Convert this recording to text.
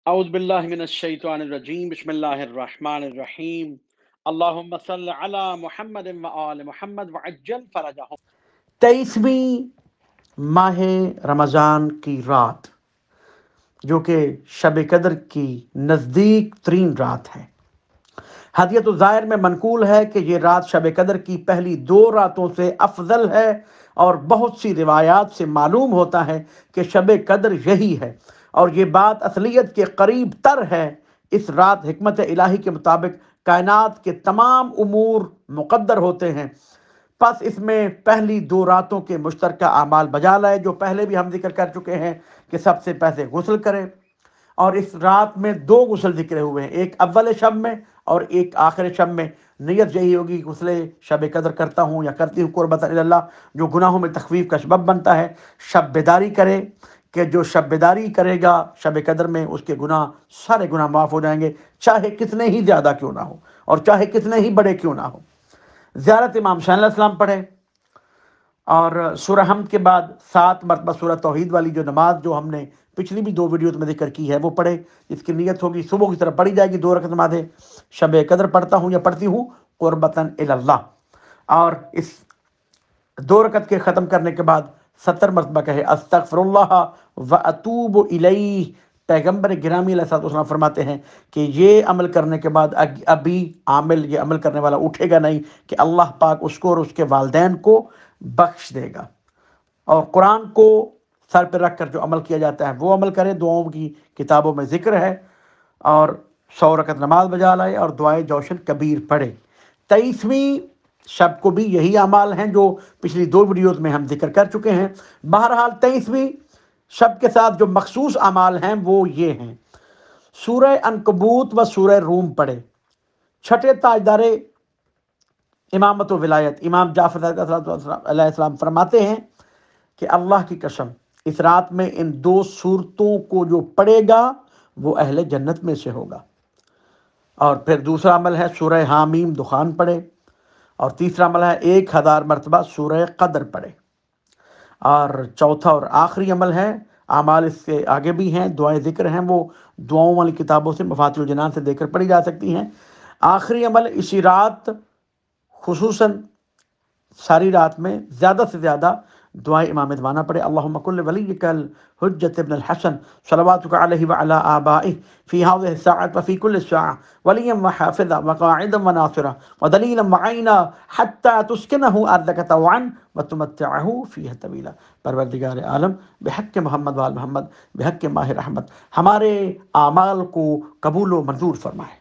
اعوذ باللہ من الشیطان الرجیم، بسم اللہ الرحمن الرحیم، اللہم صل علی محمد و آل محمد وعجل فرجہم۔ 23ویں ماہ رمضان کی رات، جو کہ شب قدر کی نزدیک ترین رات ہے۔ حدیث الظاہر میں منقول ہے کہ یہ رات شب قدر کی پہلی 2 راتوں سے افضل ہے، اور بہت سی روایات سے معلوم ہوتا ہے کہ شب قدر یہی ہے، اور یہ بات اصلیت کے قریب تر ہے۔ اس رات حکمت الہی کے مطابق کائنات کے تمام امور مقدر ہوتے ہیں، پس اس میں پہلی 2 راتوں کے مشترکہ اعمال بجا لائے، جو پہلے بھی ہم ذکر کر چکے ہیں کہ سب سے پہلے غسل کرے۔ اور اس رات میں 2 غسل ذکر ہوئے ہیں، ایک اول شب میں اور ایک آخر شب میں۔ نیت یہی ہوگی کہ غسل شب قدر کرتا ہوں یا کرتی ہوں قربت اللہ، جو گناہوں میں تخفیف کا سبب بنتا ہے۔ شب بیداری کرے کہ جو شب بیداری کرے گا شب قدر میں، اس کے گناہ سارے گناہ معاف ہو جائیں گے، چاہے کتنے ہی زیادہ کیوں نہ ہو اور چاہے کتنے ہی بڑے کیوں نہ ہو۔ زیارت امام حسین علیہ السلام پڑھے، اور سورہ حمد کے بعد 7 مرتبہ سورہ توحید والی جو نماز جو ہم نے پچھلی بھی 2 ویڈیوز میں ذکر کی ہے وہ پڑھے، جس کی نیت ہوگی صبح کی طرف پڑھی جائے گی 2 رکعت نماز شب قدر پڑھتا ہوں یا پڑھتی ہوں قربتاً اللہ، اور اس 2 رکعت کے ختم کرنے کے بعد 70 مرتبہ کہے استغفر اللہ و اتوب الیہ۔ پیغمبر گرامی علیہ الصلوۃ والسلام فرماتے ہیں کہ یہ عمل کرنے کے بعد ابھی عامل، یہ عمل کرنے والا اٹھے گا نہیں کہ اللہ پاک اس کو اور اس کے والدین کو بخش دے گا۔ اور قرآن کو سر پہ رکھ کر جو عمل کیا جاتا ہے وہ عمل کرے، دعاؤں کی کتابوں میں ذکر ہے، اور 100 رکعت نماز بجا لائے اور دعائے جوشن کبیر پڑھے۔ 23ویں شب کو بھی یہی اعمال ہیں جو پچھلی 2 ویڈیوز میں ہم ذکر کر چکے ہیں۔ بہرحال 23ویں شب کے ساتھ جو مخصوص اعمال ہیں وہ یہ ہیں: سورہ عنکبوت و سورہ روم پڑھے۔ چھٹے تاجدار امامت و ولایت امام جعفر علیہ السلام فرماتے ہیں کہ اللہ کی قسم، اس رات میں ان 2 صورتوں کو جو پڑھے گا وہ اہل جنت میں سے ہوگا۔ اور پھر دوسرا عمل ہے سورہ حامیم دخان پڑھے، اور تیسرا عمل ہے 1000 مرتبہ سورہ قدر پڑھے، اور چوتھا اور آخری عمل ہے، اعمال اس کے آگے بھی ہیں، دعائیں ذکر ہیں، وہ دعاؤں والی کتابوں سے مفاتیح الجنان سے دے کر پڑھی جا سکتی ہیں۔ آخری عمل اسی رات خصوصاً ساری رات میں زیادہ سے زیادہ دعائے امام زمانہ پڑھے۔ اللہم کل ولیک الحجۃ ابن الحسن صلواتک علیہ وعلی آبائہ فی ہذہ الساعۃ وفی کل ساعۃ ولیا وحافظا وقاعدا وناصرا ودلیلا وعینا حتی تسکنہ ارضک طوعا وتمتعہ فیہ طویلا۔ پروردگار عالم، بحق محمد وآل محمد، بحق ماہ رحمت، ہمارے اعمال کو قبول و منظور فرمائے۔